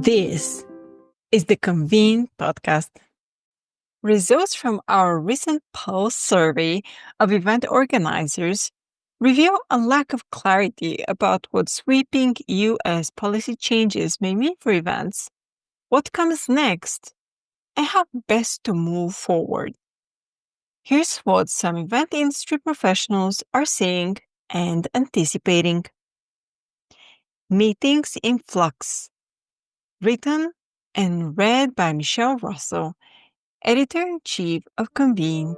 This is the Convene podcast. Results from our recent pulse survey of event organizers reveal a lack of clarity about what sweeping U.S. policy changes may mean for events, what comes next, and how best to move forward. Here's what some event industry professionals are saying and anticipating. Meetings in Flux. Written and read by Michelle Russell, Editor-in-Chief of Convene.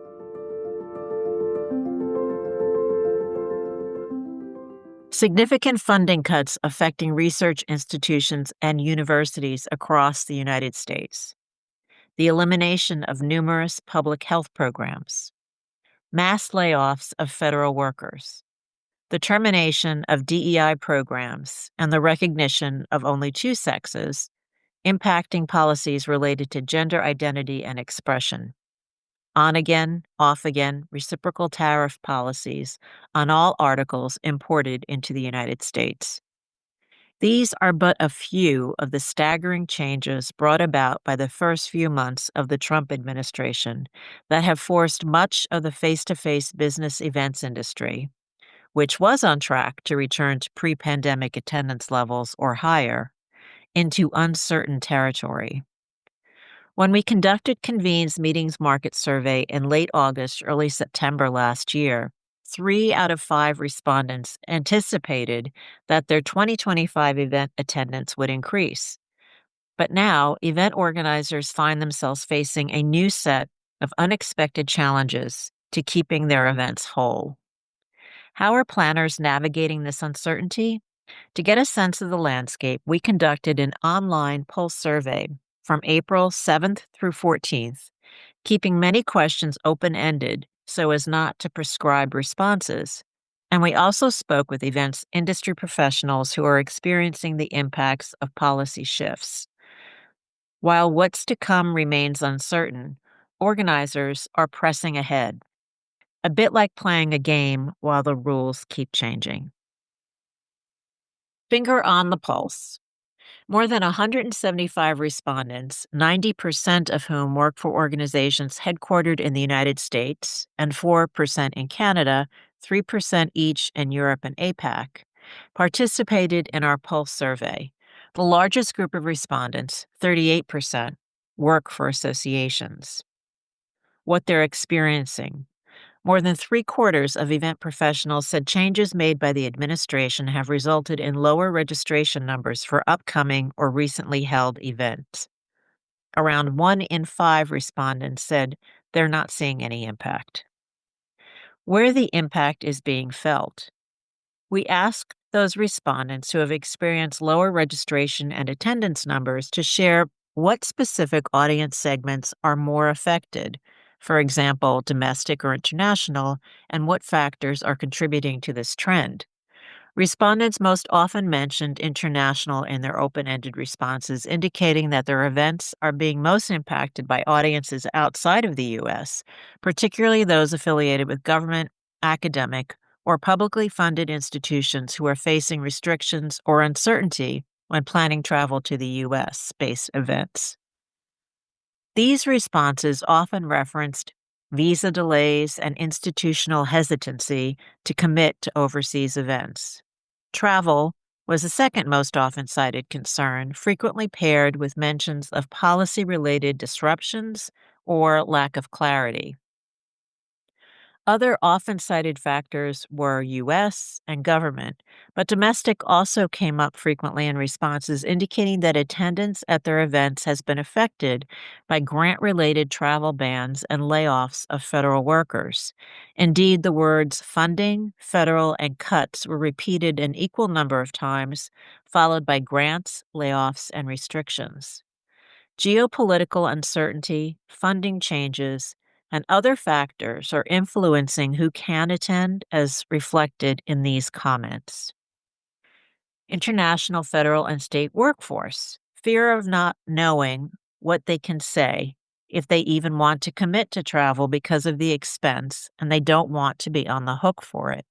Significant funding cuts affecting research institutions and universities across the United States. The elimination of numerous public health programs. Mass layoffs of federal workers. The termination of DEI programs and the recognition of only two sexes, impacting policies related to gender identity and expression. On again, off again, reciprocal tariff policies on all articles imported into the United States. These are but a few of the staggering changes brought about by the first few months of the Trump administration that have forced much of the face-to-face business events industry, which was on track to return to pre-pandemic attendance levels or higher, into uncertain territory. When we conducted Convene's meetings market survey in late August, early September last year, 3 out of 5 respondents anticipated that their 2025 event attendance would increase. But now, event organizers find themselves facing a new set of unexpected challenges to keeping their events whole. How are planners navigating this uncertainty? To get a sense of the landscape, we conducted an online pulse survey from April 7th through 14th, keeping many questions open-ended so as not to prescribe responses. And we also spoke with events industry professionals who are experiencing the impacts of policy shifts. While what's to come remains uncertain, organizers are pressing ahead, a bit like playing a game while the rules keep changing. Finger on the pulse. More than 175 respondents, 90% of whom work for organizations headquartered in the United States and 4% in Canada, 3% each in Europe and APAC, participated in our pulse survey. The largest group of respondents, 38%, work for associations. What they're experiencing. More than 3/4 of event professionals said changes made by the administration have resulted in lower registration numbers for upcoming or recently held events. Around 1 in 5 respondents said they're not seeing any impact. Where the impact is being felt. We asked those respondents who have experienced lower registration and attendance numbers to share what specific audience segments are more affected, for example, domestic or international, and what factors are contributing to this trend. Respondents most often mentioned international in their open-ended responses, indicating that their events are being most impacted by audiences outside of the U.S., particularly those affiliated with government, academic, or publicly funded institutions who are facing restrictions or uncertainty when planning travel to the U.S.-based events. These responses often referenced visa delays and institutional hesitancy to commit to overseas events. Travel was the second most often cited concern, frequently paired with mentions of policy-related disruptions or lack of clarity. Other often cited factors were U.S. and government, but domestic also came up frequently in responses indicating that attendance at their events has been affected by grant-related travel bans and layoffs of federal workers. Indeed, the words funding, federal, and cuts were repeated an equal number of times, followed by grants, layoffs, and restrictions. Geopolitical uncertainty, funding changes, and other factors are influencing who can attend, as reflected in these comments. International, federal, and state workforce. Fear of not knowing what they can say, if they even want to commit to travel because of the expense, and they don't want to be on the hook for it.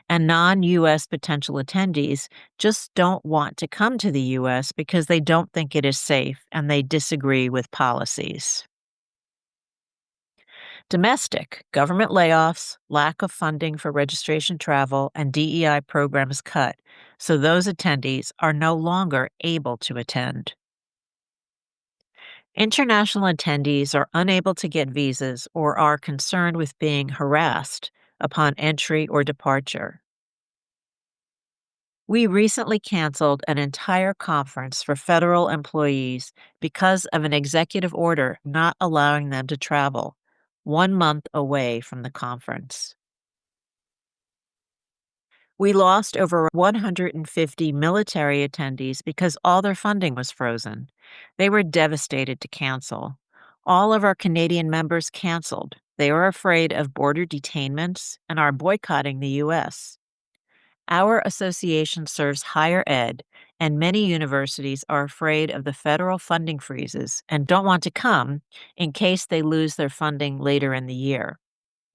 And non-U.S. potential attendees just don't want to come to the U.S. because they don't think it is safe and they disagree with policies. Domestic government layoffs, lack of funding for registration travel, and DEI programs cut, so those attendees are no longer able to attend. International attendees are unable to get visas or are concerned with being harassed upon entry or departure. We recently canceled an entire conference for federal employees because of an executive order not allowing them to travel 1 month away from the conference. We lost over 150 military attendees because all their funding was frozen. They were devastated to cancel. All of our Canadian members canceled. They are afraid of border detainments and are boycotting the U.S. Our association serves higher ed, and many universities are afraid of the federal funding freezes and don't want to come in case they lose their funding later in the year.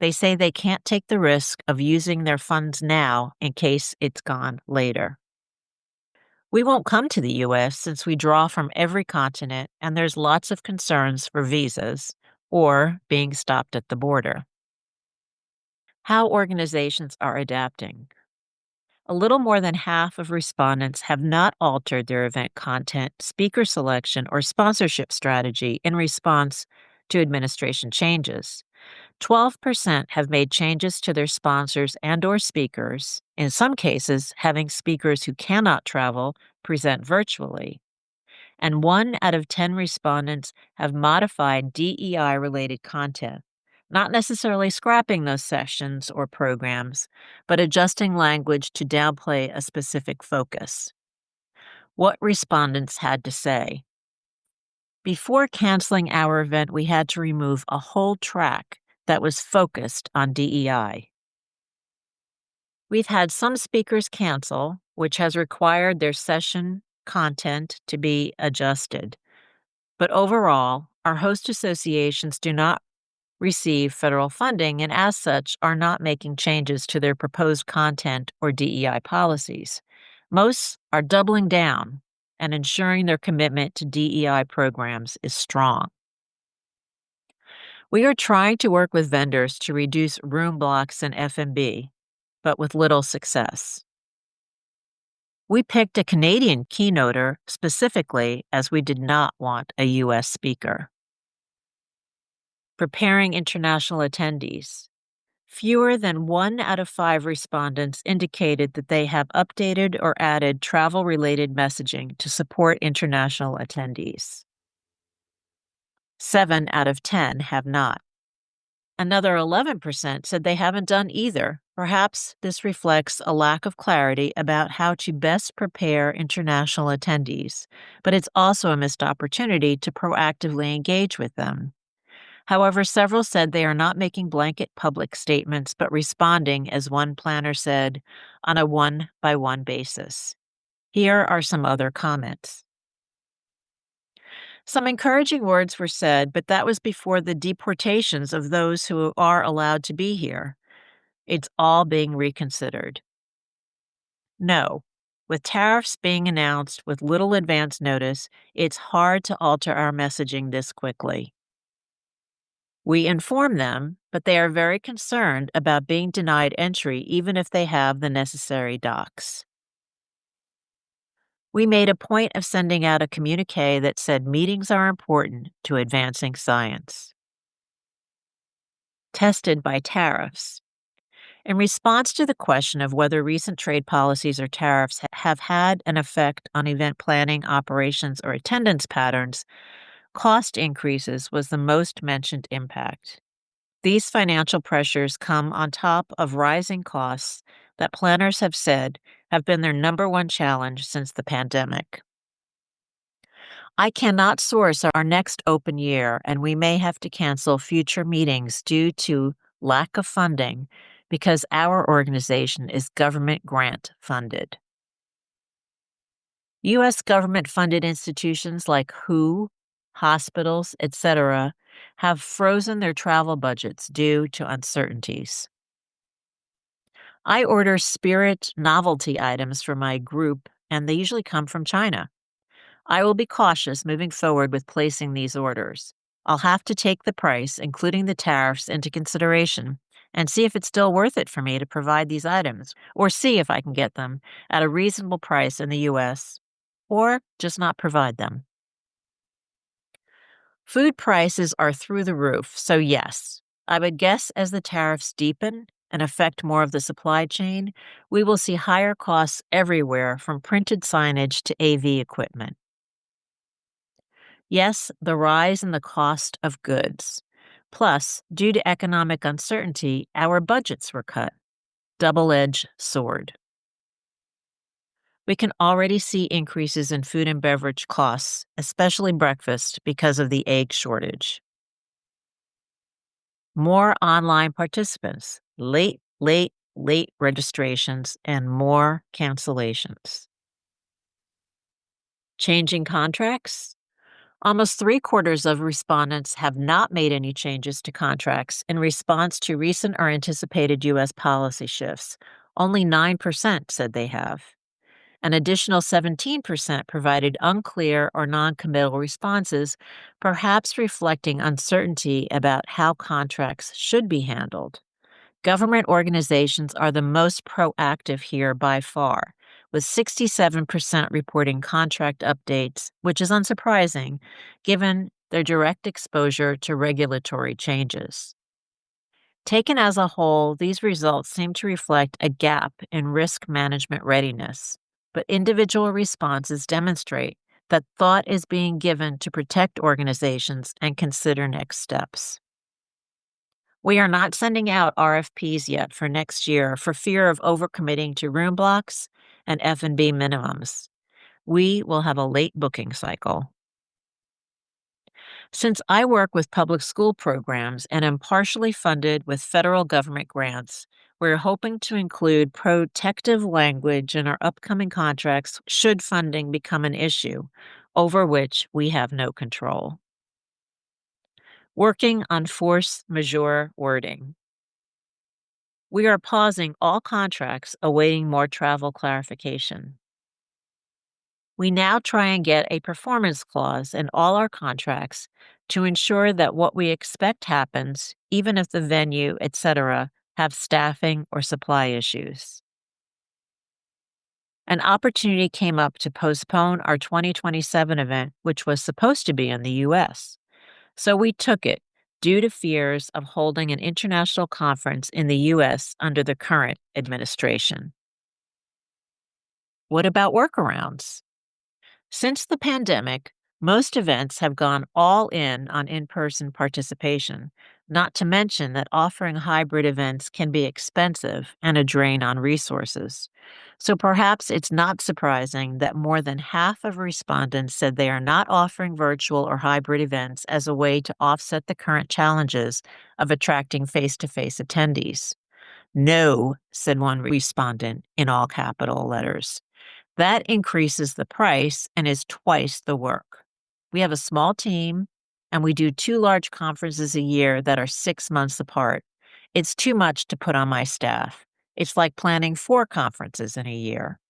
They say they can't take the risk of using their funds now in case it's gone later. We won't come to the U.S. since we draw from every continent and there's lots of concerns for visas or being stopped at the border. How organizations are adapting. A little more than half of respondents have not altered their event content, speaker selection, or sponsorship strategy in response to administration changes. 12% have made changes to their sponsors and/or speakers, in some cases having speakers who cannot travel present virtually. And 1 out of 10 respondents have modified DEI-related content, not necessarily scrapping those sessions or programs, but adjusting language to downplay a specific focus. What respondents had to say. Before canceling our event, we had to remove a whole track that was focused on DEI. We've had some speakers cancel, which has required their session content to be adjusted. But overall, our host associations do not receive federal funding and, as such, are not making changes to their proposed content or DEI policies. Most are doubling down and ensuring their commitment to DEI programs is strong. We are trying to work with vendors to reduce room blocks in F&B, but with little success. We picked a Canadian keynoter specifically as we did not want a U.S. speaker. Preparing international attendees. Fewer than 1 out of 5 respondents indicated that they have updated or added travel-related messaging to support international attendees. 7 out of 10 have not. Another 11% said they haven't done either. Perhaps this reflects a lack of clarity about how to best prepare international attendees, but it's also a missed opportunity to proactively engage with them. However, several said they are not making blanket public statements, but responding, as one planner said, on a one-by-one basis. Here are some other comments. Some encouraging words were said, but that was before the deportations of those who are allowed to be here. It's all being reconsidered. No. With tariffs being announced with little advance notice, it's hard to alter our messaging this quickly. We inform them, but they are very concerned about being denied entry even if they have the necessary docs. We made a point of sending out a communique that said meetings are important to advancing science. Tested by tariffs. In response to the question of whether recent trade policies or tariffs have had an effect on event planning, operations, or attendance patterns, cost increases was the most mentioned impact. These financial pressures come on top of rising costs that planners have said have been their number one challenge since the pandemic. I cannot source our next open year, and we may have to cancel future meetings due to lack of funding because our organization is government grant funded. U.S. government-funded institutions like WHO, hospitals, etc., have frozen their travel budgets due to uncertainties. I order spirit novelty items for my group, and they usually come from China. I will be cautious moving forward with placing these orders. I'll have to take the price, including the tariffs, into consideration and see if it's still worth it for me to provide these items, or see if I can get them at a reasonable price in the US, or just not provide them. Food prices are through the roof, so yes, I would guess as the tariffs deepen and affect more of the supply chain, we will see higher costs everywhere from printed signage to AV equipment. Yes, the rise in the cost of goods. Plus, due to economic uncertainty, our budgets were cut. Double-edged sword. We can already see increases in food and beverage costs, especially breakfast, because of the egg shortage. More online participants, late registrations, and more cancellations. Changing contracts? Almost three-quarters of respondents have not made any changes to contracts in response to recent or anticipated U.S. policy shifts. Only 9% said they have. An additional 17% provided unclear or non-committal responses, perhaps reflecting uncertainty about how contracts should be handled. Government organizations are the most proactive here by far, with 67% reporting contract updates, which is unsurprising given their direct exposure to regulatory changes. Taken as a whole, these results seem to reflect a gap in risk management readiness, but individual responses demonstrate that thought is being given to protect organizations and consider next steps. We are not sending out RFPs yet for next year for fear of overcommitting to room blocks and F&B minimums. We will have a late booking cycle. Since I work with public school programs and am partially funded with federal government grants, we're hoping to include protective language in our upcoming contracts should funding become an issue, over which we have no control. Working on force majeure wording. We are pausing all contracts awaiting more travel clarification. We now try and get a performance clause in all our contracts to ensure that what we expect happens, even if the venue, etc., have staffing or supply issues. An opportunity came up to postpone our 2027 event, which was supposed to be in the US. So we took it due to fears of holding an international conference in the US under the current administration. What about workarounds? Since the pandemic, most events have gone all in on in-person participation, not to mention that offering hybrid events can be expensive and a drain on resources. So perhaps it's not surprising that more than half of respondents said they are not offering virtual or hybrid events as a way to offset the current challenges of attracting face-to-face attendees. No, said one respondent in all capital letters. That increases the price and is twice the work. We have a small team, and we do 2 large conferences a year that are 6 months apart. It's too much to put on my staff. It's like planning 4 conferences in a year.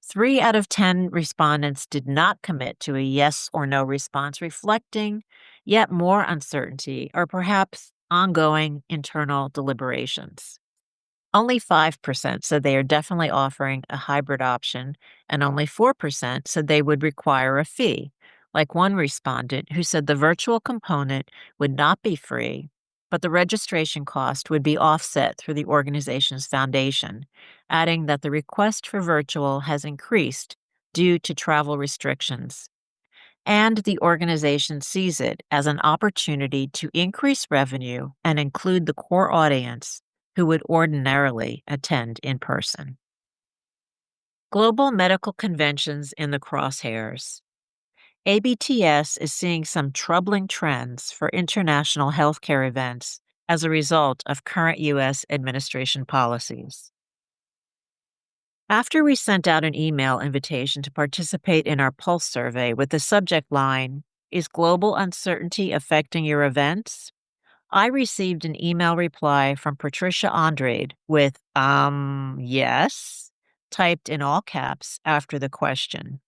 3 out of 10 respondents did not commit to a yes or no response, reflecting yet more uncertainty or perhaps ongoing internal deliberations. Only 5% said they are definitely offering a hybrid option, and only 4% said they would require a fee, like one respondent who said the virtual component would not be free, but the registration cost would be offset through the organization's foundation, adding that the request for virtual has increased due to travel restrictions. And the organization sees it as an opportunity to increase revenue and include the core audience who would ordinarily attend in person. Global medical conventions in the crosshairs. ABTS is seeing some troubling trends for international healthcare events as a result of current U.S. administration policies. After we sent out an email invitation to participate in our Pulse survey with the subject line, "Is global uncertainty affecting your events?" I received an email reply from Patricia Andrade with, yes, typed in all caps after the question.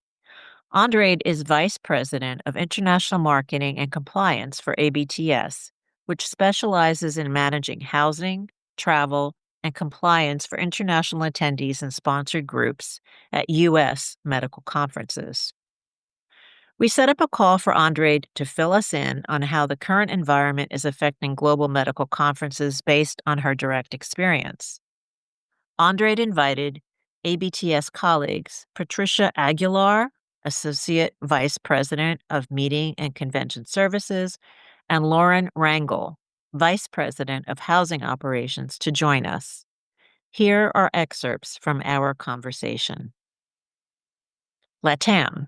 Andrade is Vice President of International Marketing and Compliance for ABTS, which specializes in managing housing, travel, and compliance for international attendees and sponsored groups at U.S. medical conferences. We set up a call for Andrade to fill us in on how the current environment is affecting global medical conferences based on her direct experience. Andrade invited ABTS colleagues Patricia Aguilar, Associate Vice President of Meeting and Convention Services, and Lauren Rangel, Vice President of Housing Operations, to join us. Here are excerpts from our conversation. LATAM.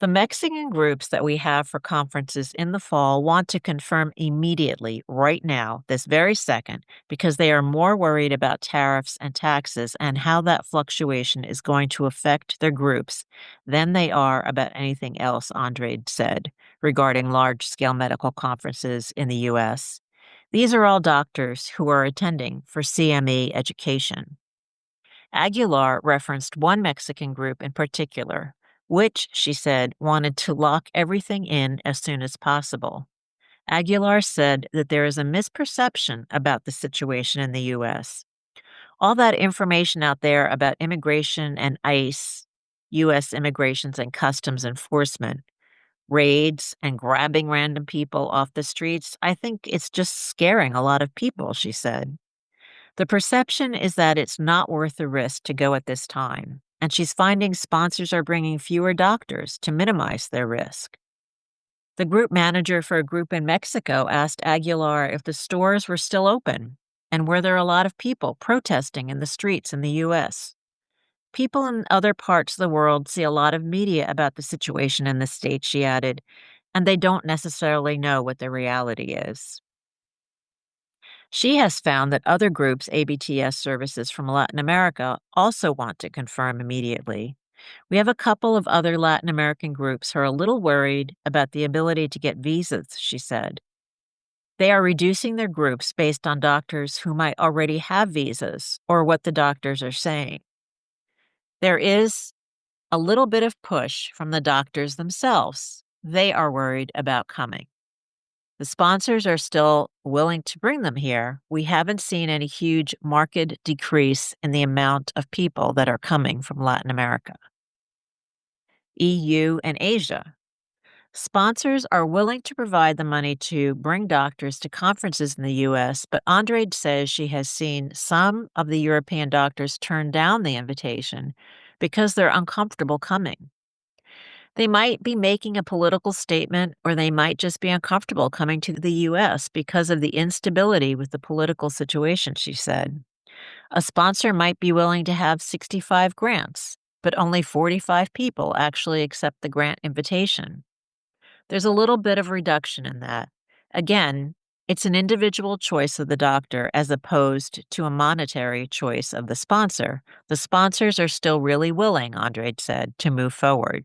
The Mexican groups that we have for conferences in the fall want to confirm immediately, right now, this very second, because they are more worried about tariffs and taxes and how that fluctuation is going to affect their groups than they are about anything else, Andrade said, regarding large-scale medical conferences in the U.S. These are all doctors who are attending for CME education. Aguilar referenced one Mexican group in particular, which, she said, wanted to lock everything in as soon as possible. Aguilar said that there is a misperception about the situation in the U.S. All that information out there about immigration and ICE, U.S. Immigrations and Customs Enforcement, raids and grabbing random people off the streets, I think it's just scaring a lot of people, she said. The perception is that it's not worth the risk to go at this time, and she's finding sponsors are bringing fewer doctors to minimize their risk. The group manager for a group in Mexico asked Aguilar if the stores were still open and were there a lot of people protesting in the streets in the U.S. People in other parts of the world see a lot of media about the situation in the state, she added, and they don't necessarily know what the reality is. She has found that other groups ABTS services from Latin America also want to confirm immediately. We have a couple of other Latin American groups who are a little worried about the ability to get visas, she said. They are reducing their groups based on doctors who might already have visas or what the doctors are saying. There is a little bit of push from the doctors themselves. They are worried about coming. The sponsors are still willing to bring them here. We haven't seen any huge marked decrease in the amount of people that are coming from Latin America. EU and Asia. Sponsors are willing to provide the money to bring doctors to conferences in the U.S., but Andrade says she has seen some of the European doctors turn down the invitation because they're uncomfortable coming. They might be making a political statement, or they might just be uncomfortable coming to the U.S. because of the instability with the political situation, she said. A sponsor might be willing to have 65 grants, but only 45 people actually accept the grant invitation. There's a little bit of reduction in that. Again, it's an individual choice of the doctor as opposed to a monetary choice of the sponsor. The sponsors are still really willing, Andrade said, to move forward.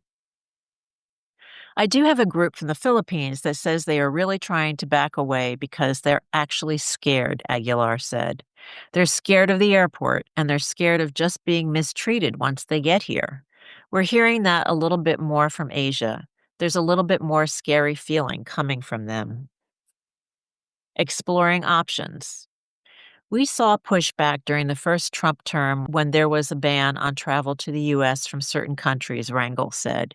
I do have a group from the Philippines that says they are really trying to back away because they're actually scared, Aguilar said. They're scared of the airport, and they're scared of just being mistreated once they get here. We're hearing that a little bit more from Asia. There's a little bit more scary feeling coming from them. Exploring options. We saw pushback during the first Trump term when there was a ban on travel to the U.S. from certain countries, Rangel said.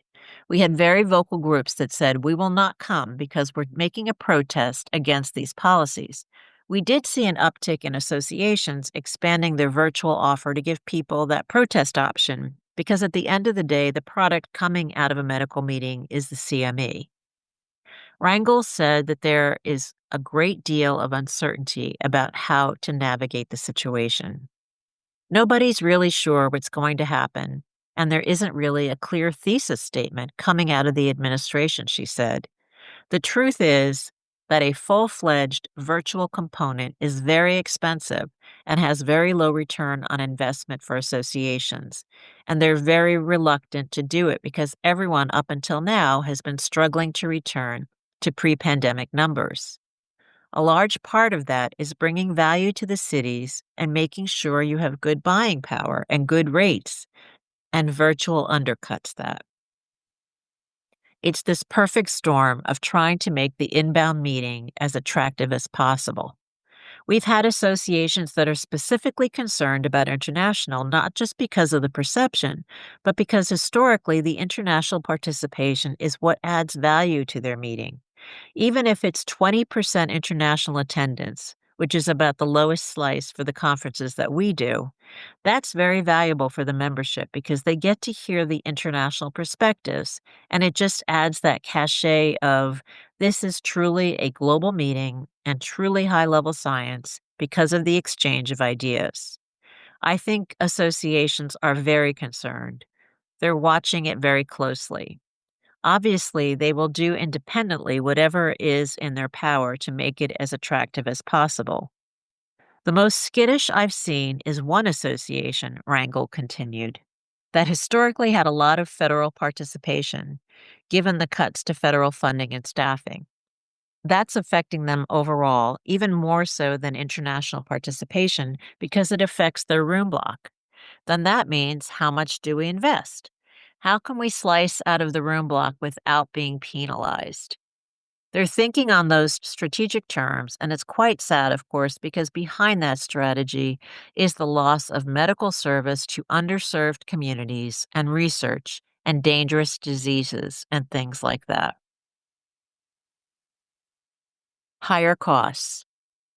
We had very vocal groups that said, we will not come because we're making a protest against these policies. We did see an uptick in associations expanding their virtual offer to give people that protest option because at the end of the day, the product coming out of a medical meeting is the CME. Rangel said that there is a great deal of uncertainty about how to navigate the situation. Nobody's really sure what's going to happen, and there isn't really a clear thesis statement coming out of the administration, she said. The truth is that a full-fledged virtual component is very expensive and has very low return on investment for associations, and they're very reluctant to do it because everyone up until now has been struggling to return to pre-pandemic numbers. A large part of that is bringing value to the cities and making sure you have good buying power and good rates, and virtual undercuts that. It's this perfect storm of trying to make the inbound meeting as attractive as possible. We've had associations that are specifically concerned about international, not just because of the perception, but because historically the international participation is what adds value to their meeting. Even if it's 20% international attendance, which is about the lowest slice for the conferences that we do, that's very valuable for the membership because they get to hear the international perspectives, and it just adds that cachet of this is truly a global meeting and truly high level science because of the exchange of ideas. I think associations are very concerned. They're watching it very closely. Obviously, they will do independently whatever is in their power to make it as attractive as possible. The most skittish I've seen is one association, Rangel continued, that historically had a lot of federal participation, given the cuts to federal funding and staffing. That's affecting them overall, even more so than international participation, because it affects their room block. Then that means, how much do we invest? How can we slice out of the room block without being penalized? They're thinking on those strategic terms, and it's quite sad, of course, because behind that strategy is the loss of medical service to underserved communities and research and dangerous diseases and things like that. Higher costs.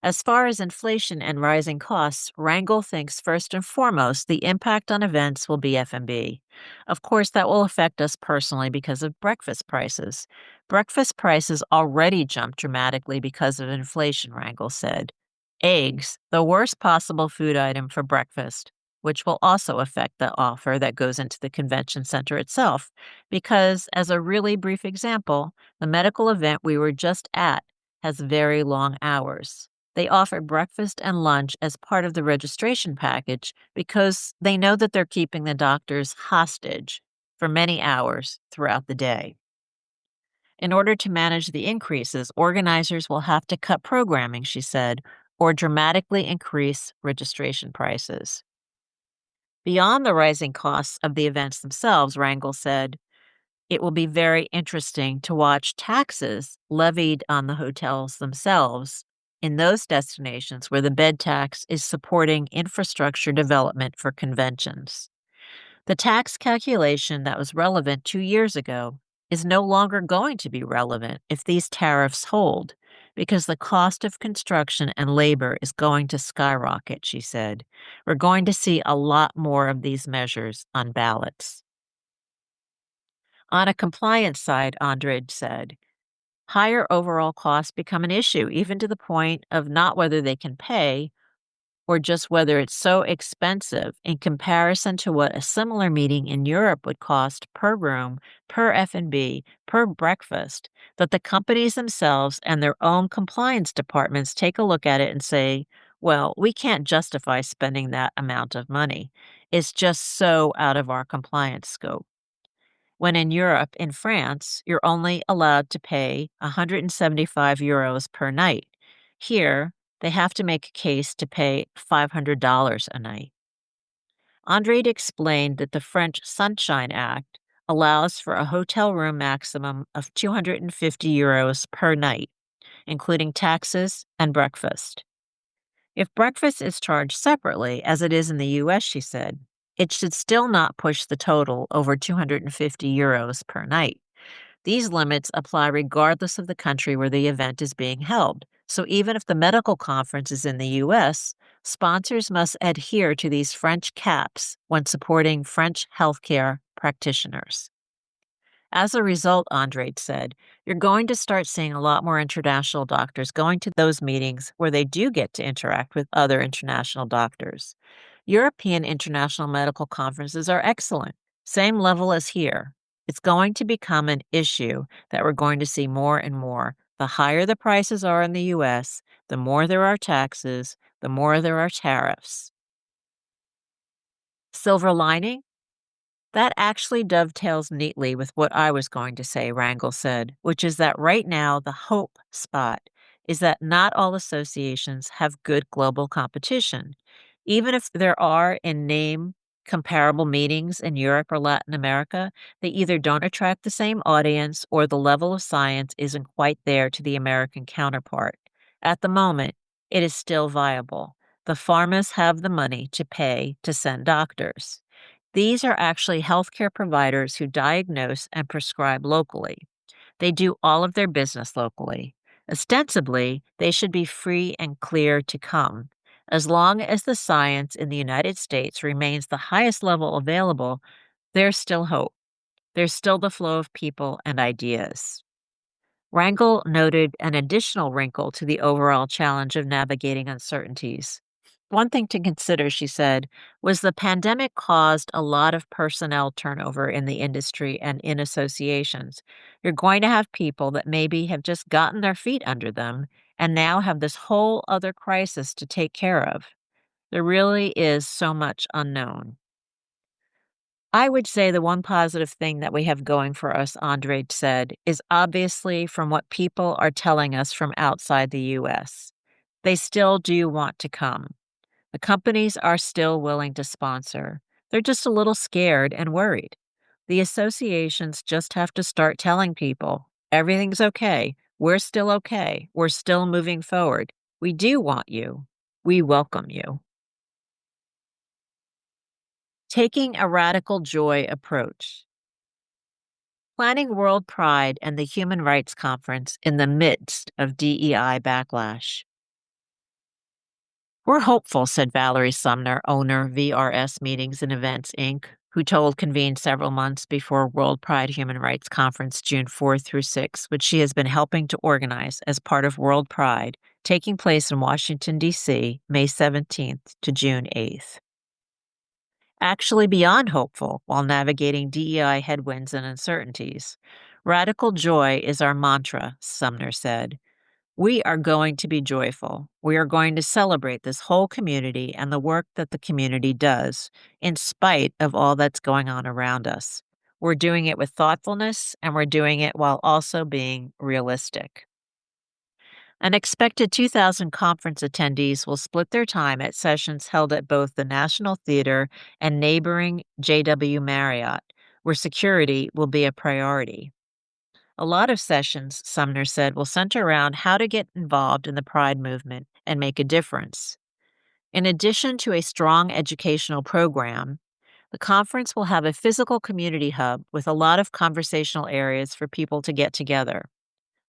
As far as inflation and rising costs, Rangel thinks first and foremost the impact on events will be F&B. Of course, that will affect us personally because of breakfast prices. Breakfast prices already jumped dramatically because of inflation, Rangel said. Eggs, the worst possible food item for breakfast, which will also affect the offer that goes into the convention center itself, because, as a really brief example, the medical event we were just at has very long hours. They offer breakfast and lunch as part of the registration package because they know that they're keeping the doctors hostage for many hours throughout the day. In order to manage the increases, organizers will have to cut programming, she said, or dramatically increase registration prices. Beyond the rising costs of the events themselves, Rangel said, it will be very interesting to watch taxes levied on the hotels themselves in those destinations where the bed tax is supporting infrastructure development for conventions. The tax calculation that was relevant 2 years ago is no longer going to be relevant if these tariffs hold, because the cost of construction and labor is going to skyrocket, she said. We're going to see a lot more of these measures on ballots. On a compliance side, Andrade said, higher overall costs become an issue, even to the point of not whether they can pay or just whether it's so expensive in comparison to what a similar meeting in Europe would cost per room, per F&B, per breakfast, that the companies themselves and their own compliance departments take a look at it and say, well, we can't justify spending that amount of money. It's just so out of our compliance scope. When in Europe, in France, you're only allowed to pay 175 euros per night. Here, they have to make a case to pay $500 a night. Andrade explained that the French Sunshine Act allows for a hotel room maximum of 250 euros per night, including taxes and breakfast. If breakfast is charged separately, as it is in the US, she said, it should still not push the total over 250 euros per night. These limits apply regardless of the country where the event is being held. So even if the medical conference is in the US, sponsors must adhere to these French caps when supporting French healthcare practitioners. As a result, Andrade said, you're going to start seeing a lot more international doctors going to those meetings where they do get to interact with other international doctors. European international medical conferences are excellent, same level as here. It's going to become an issue that we're going to see more and more. The higher the prices are in the US, the more there are taxes, the more there are tariffs. Silver lining? That actually dovetails neatly with what I was going to say, Rangel said, which is that right now the hope spot is that not all associations have good global competition. Even if there are in name comparable meetings in Europe or Latin America, they either don't attract the same audience or the level of science isn't quite there to the American counterpart. At the moment, it is still viable. The pharmas have the money to pay to send doctors. These are actually healthcare providers who diagnose and prescribe locally. They do all of their business locally. Ostensibly, they should be free and clear to come. As long as the science in the United States remains the highest level available, there's still hope. There's still the flow of people and ideas. Rangel noted an additional wrinkle to the overall challenge of navigating uncertainties. One thing to consider, she said, was the pandemic caused a lot of personnel turnover in the industry and in associations. You're going to have people that maybe have just gotten their feet under them and now have this whole other crisis to take care of. There really is so much unknown. I would say the one positive thing that we have going for us, Andre said, is obviously from what people are telling us from outside the U.S. They still do want to come. The companies are still willing to sponsor. They're just a little scared and worried. The associations just have to start telling people everything's okay. We're still okay. We're still moving forward. We do want you. We welcome you. Taking a radical joy approach. Planning World Pride and the Human Rights Conference in the midst of DEI backlash. We're hopeful, said Valerie Sumner, owner, VRS Meetings and Events, Inc., who told Convene several months before World Pride Human Rights Conference June 4th through 6th, which she has been helping to organize as part of World Pride, taking place in Washington, D.C., May 17th to June 8th. Actually beyond hopeful while navigating DEI headwinds and uncertainties. Radical joy is our mantra, Sumner said. We are going to be joyful. We are going to celebrate this whole community and the work that the community does, in spite of all that's going on around us. We're doing it with thoughtfulness, and we're doing it while also being realistic. An expected 2,000 conference attendees will split their time at sessions held at both the National Theater and neighboring JW Marriott, where security will be a priority. A lot of sessions, Sumner said, will center around how to get involved in the Pride movement and make a difference. In addition to a strong educational program, the conference will have a physical community hub with a lot of conversational areas for people to get together.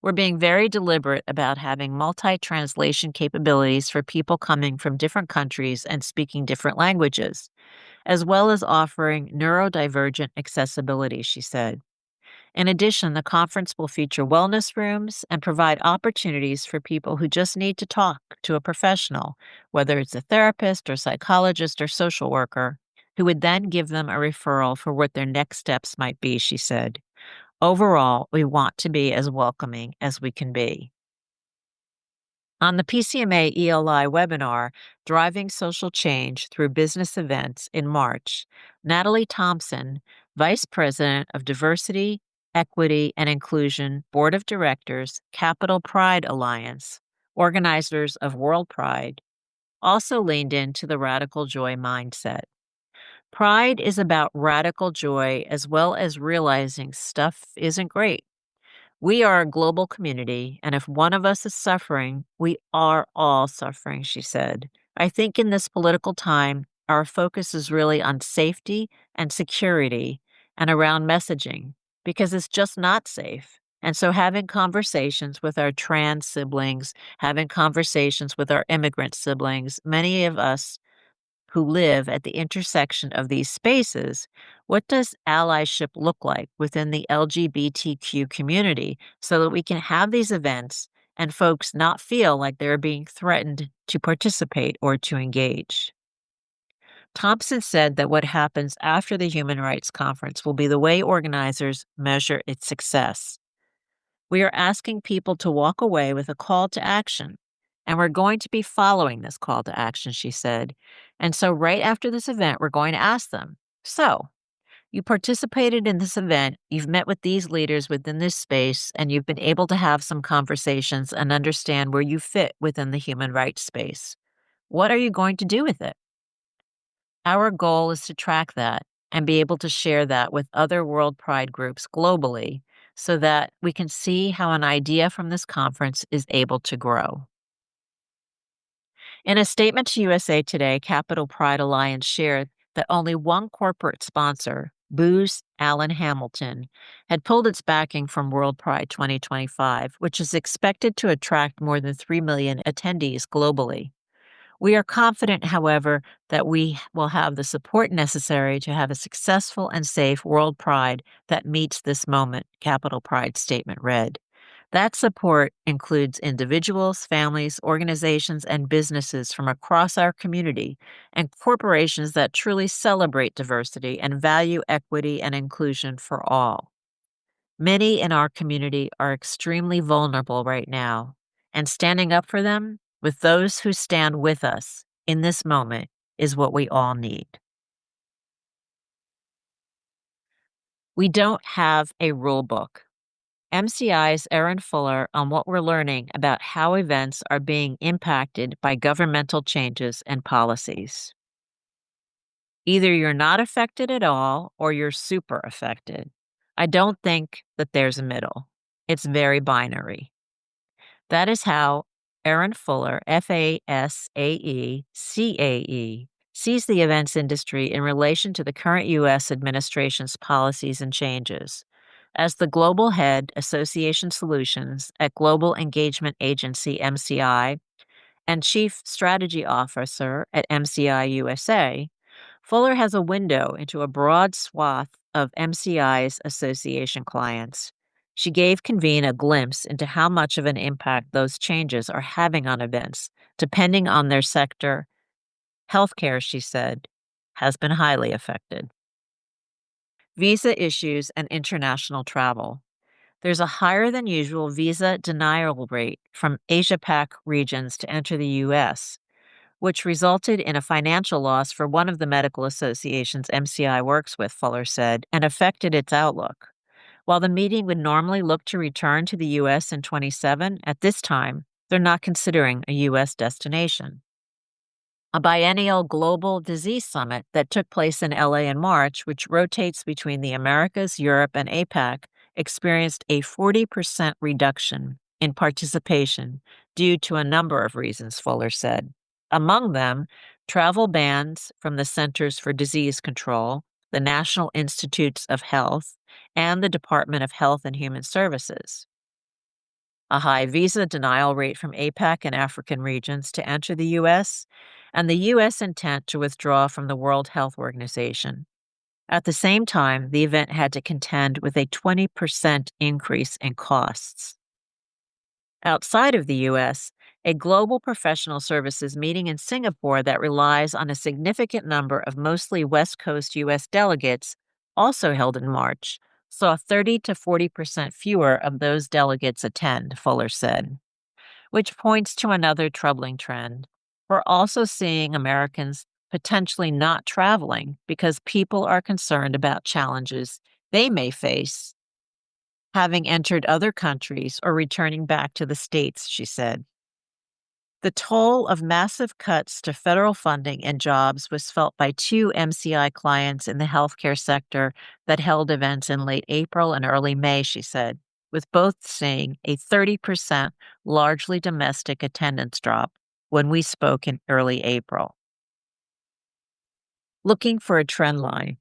We're being very deliberate about having multi-translation capabilities for people coming from different countries and speaking different languages, as well as offering neurodivergent accessibility, she said. In addition, the conference will feature wellness rooms and provide opportunities for people who just need to talk to a professional, whether it's a therapist or psychologist or social worker, who would then give them a referral for what their next steps might be, she said. Overall, we want to be as welcoming as we can be. On the PCMA ELI webinar, Driving Social Change Through Business Events in March, Natalie Thompson, Vice President of Diversity, Equity, and Inclusion, Board of Directors, Capital Pride Alliance, organizers of World Pride, also leaned into the radical joy mindset. Pride is about radical joy as well as realizing stuff isn't great. We are a global community, and if one of us is suffering, we are all suffering, she said. I think in this political time, our focus is really on safety and security and around messaging, because it's just not safe. And so having conversations with our trans siblings, having conversations with our immigrant siblings, many of us who live at the intersection of these spaces, what does allyship look like within the LGBTQ community so that we can have these events and folks not feel like they're being threatened to participate or to engage? Thompson said that what happens after the Human Rights Conference will be the way organizers measure its success. We are asking people to walk away with a call to action, and we're going to be following this call to action, she said. And so right after this event, we're going to ask them, so, You participated in this event, you've met with these leaders within this space, and you've been able to have some conversations and understand where you fit within the human rights space. What are you going to do with it? Our goal is to track that and be able to share that with other World Pride groups globally so that we can see how an idea from this conference is able to grow. In a statement to USA Today, Capital Pride Alliance shared that only one corporate sponsor, Booz Allen Hamilton, had pulled its backing from World Pride 2025, which is expected to attract more than 3 million attendees globally. We are confident, however, that we will have the support necessary to have a successful and safe World Pride that meets this moment, Capital Pride statement read. That support includes individuals, families, organizations, and businesses from across our community, and corporations that truly celebrate diversity and value equity and inclusion for all. Many in our community are extremely vulnerable right now, and standing up for them with those who stand with us in this moment is what we all need. We don't have a rule book. MCI's Erin Fuller on what we're learning about how events are being impacted by governmental changes and policies. Either you're not affected at all or you're super affected. I don't think that there's a middle. It's very binary. That is how Erin Fuller, FASAE, CAE, sees the events industry in relation to the current U.S. administration's policies and changes. As the global head, Association Solutions at Global Engagement Agency MCI and Chief Strategy Officer at MCI USA, Fuller has a window into a broad swath of MCI's association clients. She gave Convene a glimpse into how much of an impact those changes are having on events, depending on their sector. Healthcare, she said, has been highly affected. Visa issues and international travel. There's a higher than usual visa denial rate from Asia-Pac regions to enter the U.S., which resulted in a financial loss for one of the medical associations MCI works with, Fuller said, and affected its outlook. While the meeting would normally look to return to the U.S. in 27, at this time, they're not considering a U.S. destination. A biennial global disease summit that took place in LA in March, which rotates between the Americas, Europe, and APAC, experienced a 40% reduction in participation due to a number of reasons, Fuller said. Among them, travel bans from the Centers for Disease Control, the National Institutes of Health, and the Department of Health and Human Services. A high visa denial rate from APAC and African regions to enter the U.S., and the U.S. intent to withdraw from the World Health Organization. At the same time, the event had to contend with a 20% increase in costs. Outside of the U.S., a global professional services meeting in Singapore that relies on a significant number of mostly West Coast U.S. delegates, also held in March, saw 30 to 40% fewer of those delegates attend, Fuller said, which points to another troubling trend. We're also seeing Americans potentially not traveling because people are concerned about challenges they may face having entered other countries or returning back to the States, she said. The toll of massive cuts to federal funding and jobs was felt by two MCI clients in the healthcare sector that held events in late April and early May, she said, with both seeing a 30% largely domestic attendance drop when we spoke in early April. Looking for a trend line.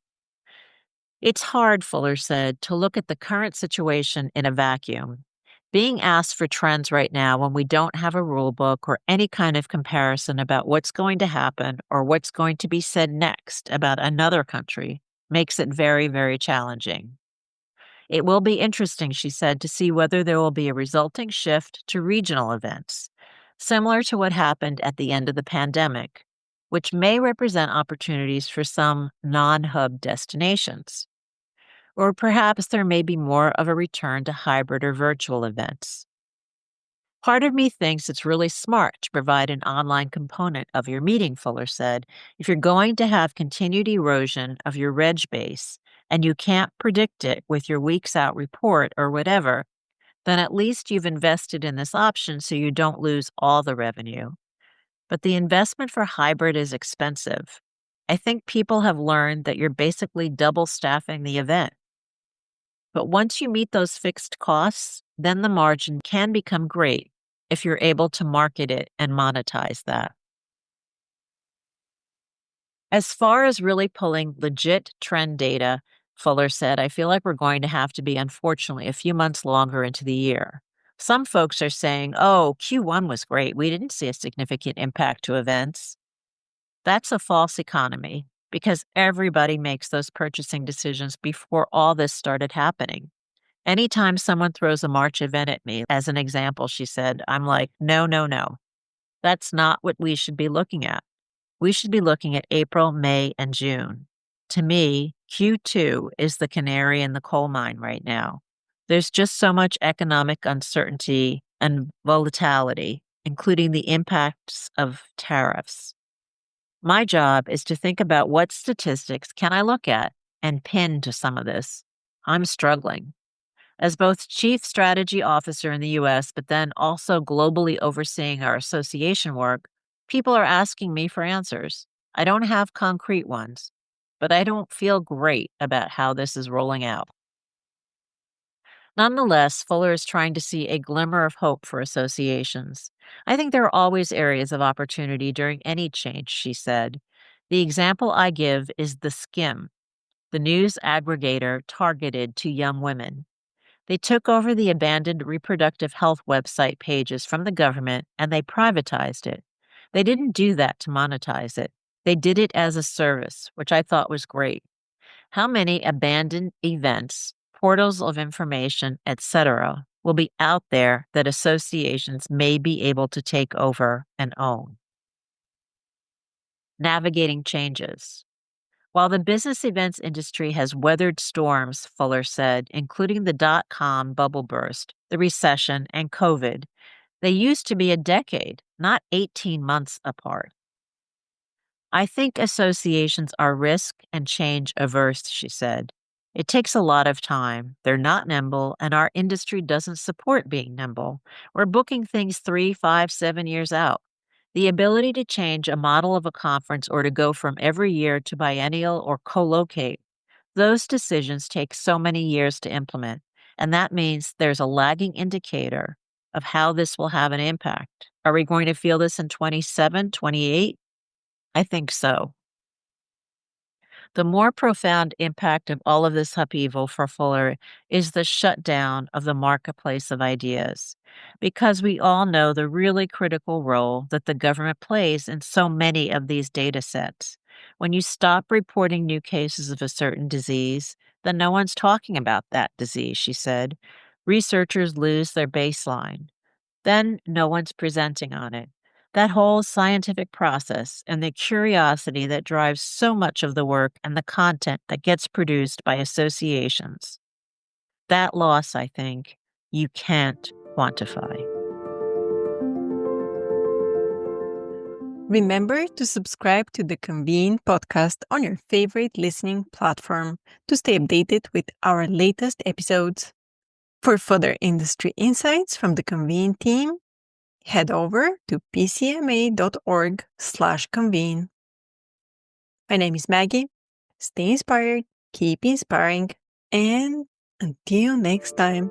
It's hard, Fuller said, to look at the current situation in a vacuum. Being asked for trends right now when we don't have a rule book or any kind of comparison about what's going to happen or what's going to be said next about another country makes it very, very challenging. It will be interesting, she said, to see whether there will be a resulting shift to regional events, similar to what happened at the end of the pandemic, which may represent opportunities for some non-hub destinations. Or perhaps there may be more of a return to hybrid or virtual events. Part of me thinks it's really smart to provide an online component of your meeting, Fuller said. If you're going to have continued erosion of your reg base and you can't predict it with your weeks out report or whatever, then at least you've invested in this option so you don't lose all the revenue. But the investment for hybrid is expensive. I think people have learned that you're basically double staffing the event. But once you meet those fixed costs, then the margin can become great if you're able to market it and monetize that. As far as really pulling legit trend data, Fuller said, I feel like we're going to have to be, unfortunately, a few months longer into the year. Some folks are saying, oh, Q1 was great. We didn't see a significant impact to events. That's a false economy because everybody makes those purchasing decisions before all this started happening. Anytime someone throws a March event at me, as an example, she said, I'm like, no, no, no. That's not what we should be looking at. We should be looking at April, May, and June. To me, Q2 is the canary in the coal mine right now. There's just so much economic uncertainty and volatility, including the impacts of tariffs. My job is to think about what statistics can I look at and pin to some of this. I'm struggling. As both Chief Strategy Officer in the US, but then also globally overseeing our association work, people are asking me for answers. I don't have concrete ones, but I don't feel great about how this is rolling out. Nonetheless, Fuller is trying to see a glimmer of hope for associations. I think there are always areas of opportunity during any change, she said. The example I give is The Skim, the news aggregator targeted to young women. They took over the abandoned reproductive health website pages from the government and they privatized it. They didn't do that to monetize it. They did it as a service, which I thought was great. How many abandoned events, portals of information, etc., will be out there that associations may be able to take over and own? Navigating changes. While the business events industry has weathered storms, Fuller said, including the dot-com bubble burst, the recession, and COVID, they used to be a decade, not 18 months apart. I think associations are risk and change averse, she said. It takes a lot of time. They're not nimble, and our industry doesn't support being nimble. We're booking things 3, 5, 7 years out. The ability to change a model of a conference or to go from every year to biennial or co-locate, those decisions take so many years to implement, and that means there's a lagging indicator of how this will have an impact. Are we going to feel this in 27, 28? I think so. The more profound impact of all of this upheaval for Fuller is the shutdown of the marketplace of ideas, because we all know the really critical role that the government plays in so many of these data sets. When you stop reporting new cases of a certain disease, then no one's talking about that disease, she said. Researchers lose their baseline. Then no one's presenting on it. That whole scientific process and the curiosity that drives so much of the work and the content that gets produced by associations. That loss, I think, you can't quantify. Remember to subscribe to the Convene podcast on your favorite listening platform to stay updated with our latest episodes. For further industry insights from the Convene team, head over to pcma.org/convene. My name is Maggie. Stay inspired, keep inspiring, and until next time.